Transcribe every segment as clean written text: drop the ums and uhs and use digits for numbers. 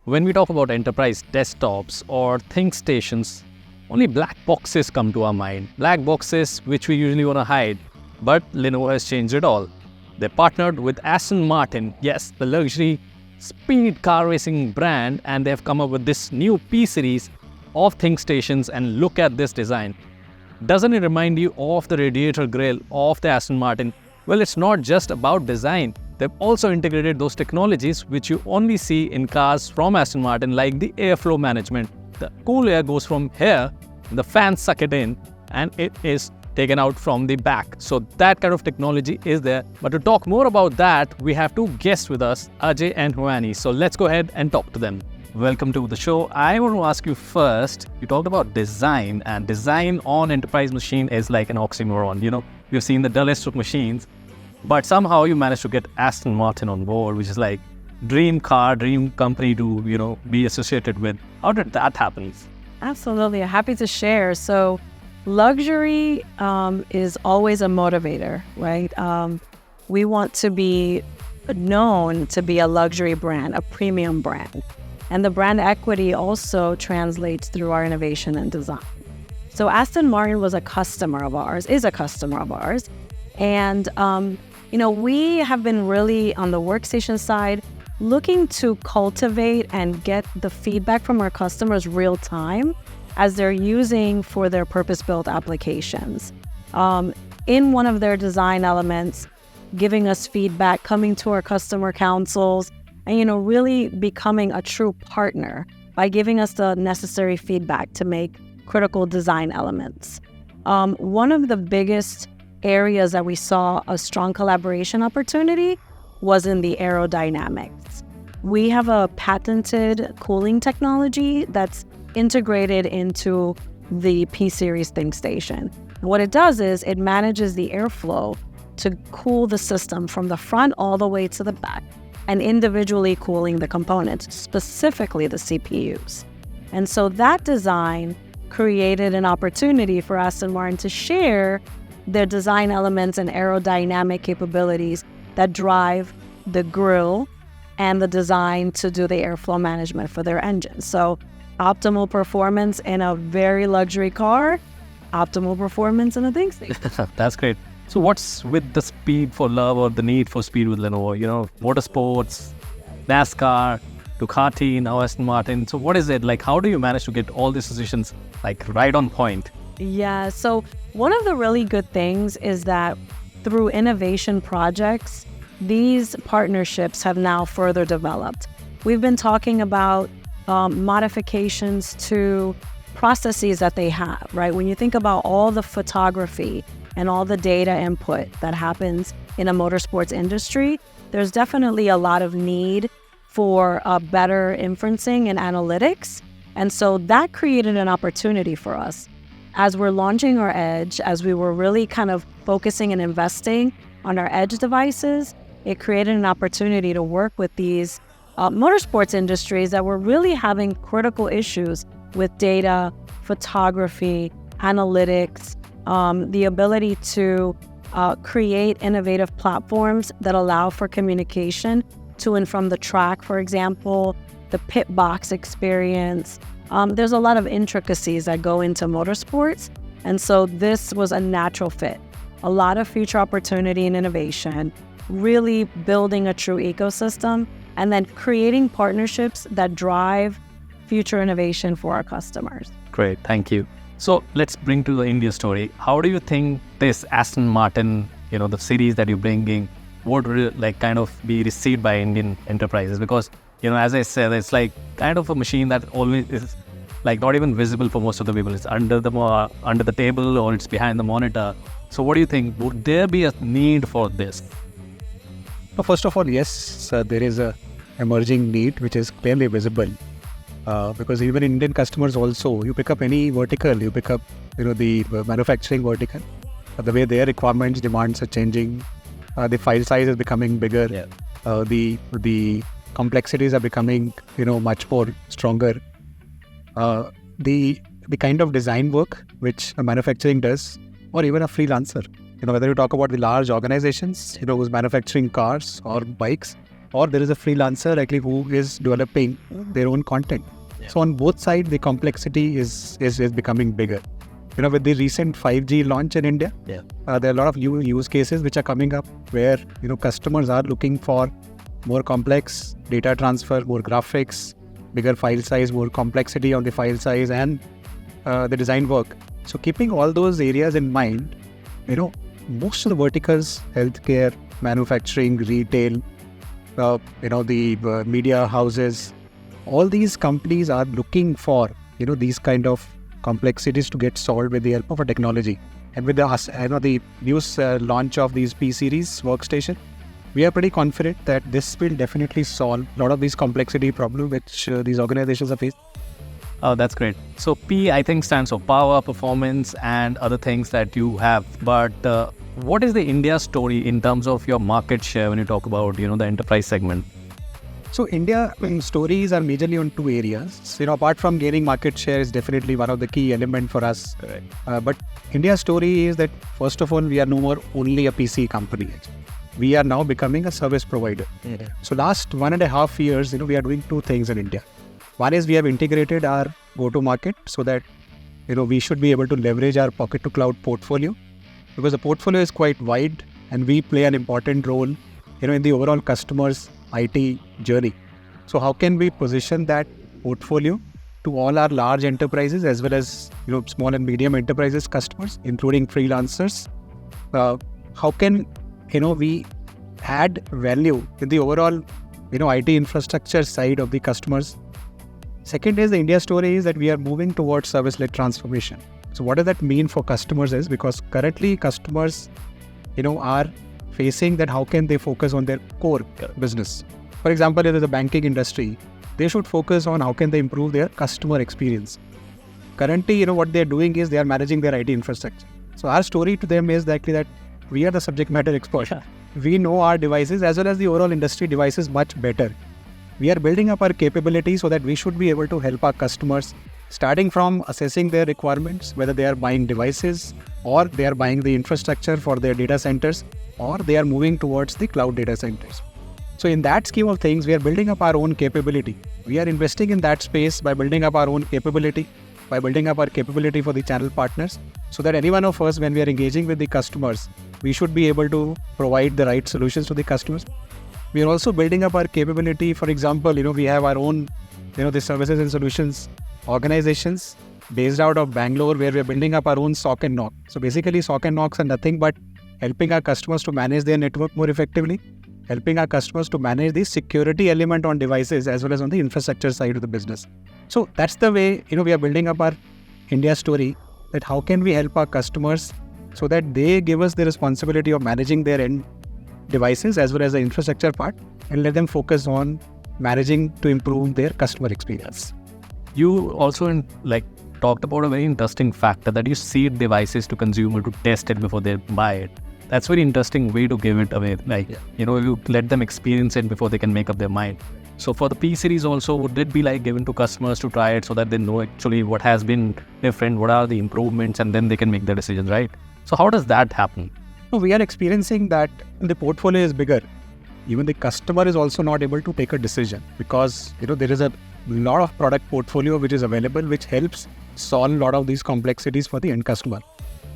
When we talk about enterprise desktops or ThinkStations, only black boxes come to our mind. Black boxes which we usually want to hide. But Lenovo has changed it all. They partnered with Aston Martin, yes, the luxury speed car racing brand, and they have come up with this new P series of ThinkStations. And look at this design. Doesn't it remind you of the radiator grille of the Aston Martin? Well, it's not just about design. They've also integrated those technologies which you only see in cars from Aston Martin, like the airflow management. The cool air goes from here, the fans suck it in, and it is taken out from the back. So that kind of technology is there. But to talk more about that, we have two guests with us, Ajay and Huani. So let's go ahead and talk to them. Welcome to the show. I want to ask you first, you talked about design, and design on enterprise machine is like an oxymoron. You know, we've seen the dullest of machines, but somehow you managed to get Aston Martin on board, which is like dream car, dream company to, be associated with. How did that happen? Absolutely. Happy to share. So luxury is always a motivator, right? We want to be known to be a luxury brand, a premium brand. And the brand equity also translates through our innovation and design. So Aston Martin is a customer of ours. And, we have been really on the workstation side looking to cultivate and get the feedback from our customers real time as they're using for their purpose-built applications. In one of their design elements, giving us feedback, coming to our customer councils, and, really becoming a true partner by giving us the necessary feedback to make critical design elements. One of the biggest areas that we saw a strong collaboration opportunity was in the aerodynamics. We have a patented cooling technology that's integrated into the P-Series ThinkStation. What it does is it manages the airflow to cool the system from the front all the way to the back and individually cooling the components, specifically the CPUs. And so that design created an opportunity for Aston Martin to share their design elements and aerodynamic capabilities that drive the grille and the design to do the airflow management for their engines. So optimal performance in a very luxury car, optimal performance in a ThinkStation. That's great. So what's with the speed for love or the need for speed with Lenovo? Motorsports, NASCAR, Ducati, now Aston Martin. So what is it? Like, how do you manage to get all these decisions right on point? Yeah, so one of the really good things is that through innovation projects, these partnerships have now further developed. We've been talking about modifications to processes that they have, right? When you think about all the photography and all the data input that happens in a motorsports industry, there's definitely a lot of need for better inferencing and analytics. And so that created an opportunity for us. As we're launching our Edge, as we were really kind of focusing and investing on our Edge devices, it created an opportunity to work with these motorsports industries that were really having critical issues with data, photography, analytics, the ability to create innovative platforms that allow for communication to and from the track, for example, the pit box experience. There's a lot of intricacies that go into motorsports, and so this was a natural fit. A lot of future opportunity and innovation, really building a true ecosystem, and then creating partnerships that drive future innovation for our customers. Great, thank you. So let's bring to the India story. How do you think this Aston Martin, the series that you're bringing, would kind of be received by Indian enterprises? Because, as I said, it's like kind of a machine that always is like not even visible for most of the people. It's under the table or it's behind the monitor. So what do you think? Would there be a need for this? First of all, yes, there is a emerging need which is clearly visible. Because even Indian customers also, you pick up any vertical, you pick up, the manufacturing vertical, the way their requirements, demands are changing, the file size is becoming bigger, the complexities are becoming, much more stronger. The kind of design work which a manufacturing does, or even a freelancer, whether you talk about the large organizations, who's manufacturing cars or bikes, or there is a freelancer likely who is developing their own content. So on both sides, the complexity is becoming bigger. With the recent 5G launch in India, there are a lot of new use cases which are coming up where, customers are looking for more complex data transfer, more graphics, bigger file size, more complexity on the file size and the design work. So keeping all those areas in mind, most of the verticals, healthcare, manufacturing, retail, the media houses, all these companies are looking for, these kind of complexities to get solved with the help of a technology. And with the news launch of these P series workstation, we are pretty confident that this will definitely solve a lot of these complexity problems which these organizations are facing. Oh, that's great. So P, I think, stands for power, performance, and other things that you have. But what is the India story in terms of your market share when you talk about, the enterprise segment? So India stories are majorly on two areas. Apart from gaining market share is definitely one of the key elements for us. Right. But India's story is that, first of all, we are no more only a PC company. We are now becoming a service provider. Yeah. So last 1.5 years, we are doing two things in India. One is we have integrated our go-to-market so that, we should be able to leverage our pocket-to-cloud portfolio, because the portfolio is quite wide and we play an important role, in the overall customer's IT journey. So how can we position that portfolio to all our large enterprises as well as, small and medium enterprises customers, including freelancers? How can, we add value in the overall, IT infrastructure side of the customers? Second is the India story is that we are moving towards service-led transformation. So what does that mean for customers is, because currently customers, are facing that how can they focus on their core business. For example, if there's a banking industry, they should focus on how can they improve their customer experience. Currently, what they're doing is they are managing their IT infrastructure. So our story to them is actually that we are the subject matter experts. We know our devices as well as the overall industry devices much better. We are building up our capabilities so that we should be able to help our customers, starting from assessing their requirements, whether they are buying devices or they are buying the infrastructure for their data centers, or they are moving towards the cloud data centers. So in that scheme of things, we are building up our own capability. We are investing in that space by building up our own capability, by building up our capability for the channel partners, so that any one of us, when we are engaging with the customers, we should be able to provide the right solutions to the customers. We are also building up our capability. For example, we have our own, the services and solutions organizations based out of Bangalore, where we are building up our own SOC and NOC. So basically, SOC and NOCs are nothing but helping our customers to manage their network more effectively, helping our customers to manage the security element on devices as well as on the infrastructure side of the business. So that's the way, we are building up our India story, that how can we help our customers so that they give us the responsibility of managing their end devices as well as the infrastructure part, and let them focus on managing to improve their customer experience. You also talked about a very interesting factor that you seed devices to consumer to test it before they buy it. That's a very interesting way to give it away. You let them experience it before they can make up their mind. So for the P series also, would it be given to customers to try it so that they know actually what has been different, what are the improvements, and then they can make their decisions, right? So how does that happen? We are experiencing that the portfolio is bigger. Even the customer is also not able to take a decision, because there is a lot of product portfolio which is available, which helps solve a lot of these complexities for the end customer.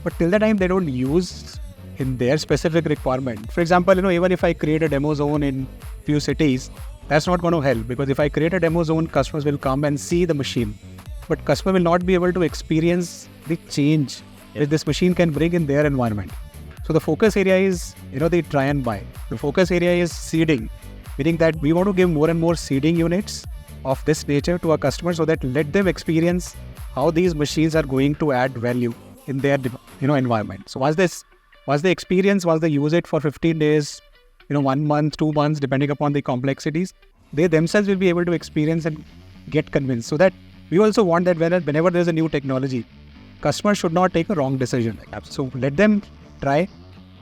But till the time they don't use in their specific requirement. For example, even if I create a demo zone in few cities, that's not going to help, because if I create a demo zone, customers will come and see the machine, but customer will not be able to experience the change that this machine can bring in their environment. So the focus area is, the try and buy. The focus area is seeding, meaning that we want to give more and more seeding units of this nature to our customers, so that let them experience how these machines are going to add value in their environment. So once they experience, once they use it for 15 days, 1 month, 2 months, depending upon the complexities, they themselves will be able to experience and get convinced. So that we also want that whenever there's a new technology, customers should not take a wrong decision. So let them try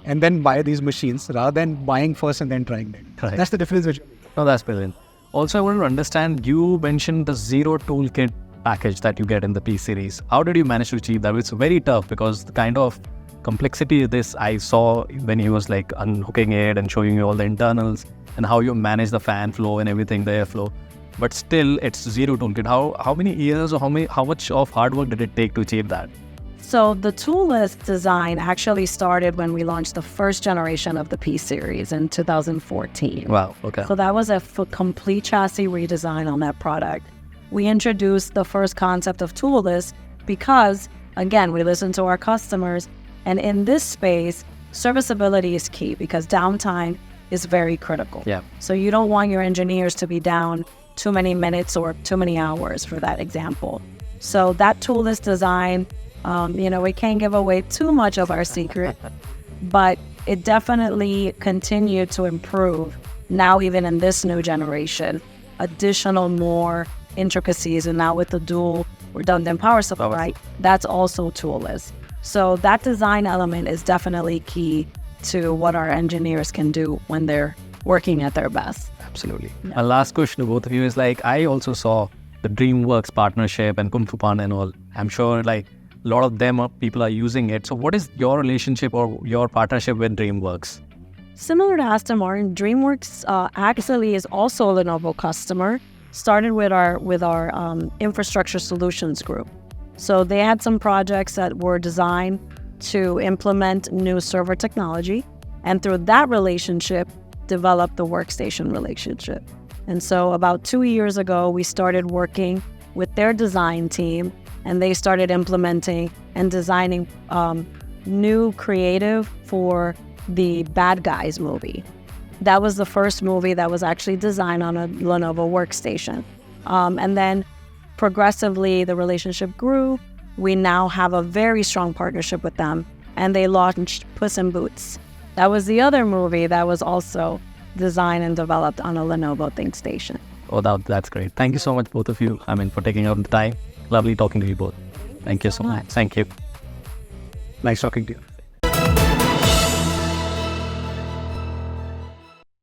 and then buy these machines rather than buying first and then trying them. Right. That's the difference. No, that's brilliant. Also, I want to understand, you mentioned the Zero Toolkit package that you get in the P series. How did you manage to achieve that? It's very tough, because the kind of complexity is this? I saw when he was like unhooking it and showing you all the internals and how you manage the fan flow and everything, the airflow. But still, it's zero toolkit. How many years or how much of hard work did it take to achieve that? So the toolless design actually started when we launched the first generation of the P series in 2014. Wow. Okay. So that was a complete chassis redesign on that product. We introduced the first concept of toolless because, again, we listened to our customers. And in this space, serviceability is key because downtime is very critical. Yeah. So you don't want your engineers to be down too many minutes or too many hours, for that example. So that toolless design, we can't give away too much of our secret, but it definitely continued to improve now, even in this new generation, additional more intricacies. And now with the dual redundant power supply, that's also toolless. So that design element is definitely key to what our engineers can do when they're working at their best. Absolutely. Yeah. My last question to both of you is like, I also saw the DreamWorks partnership and Kung Fu Panda and all. I'm sure like a lot of people are using it. So what is your relationship or your partnership with DreamWorks? Similar to Aston Martin, DreamWorks actually is also a Lenovo customer. Started with our infrastructure solutions group. So they had some projects that were designed to implement new server technology, and through that relationship, developed the workstation relationship. And so about 2 years ago, we started working with their design team, and they started implementing and designing new creative for the Bad Guys movie. That was the first movie that was actually designed on a Lenovo workstation. And then progressively, the relationship grew. We now have a very strong partnership with them, and they launched Puss in Boots. That was the other movie that was also designed and developed on a Lenovo ThinkStation. Oh, that's great. Thank you so much, both of you. For taking out the time. Lovely talking to you both. Thank you so much. Thank you. Nice talking to you.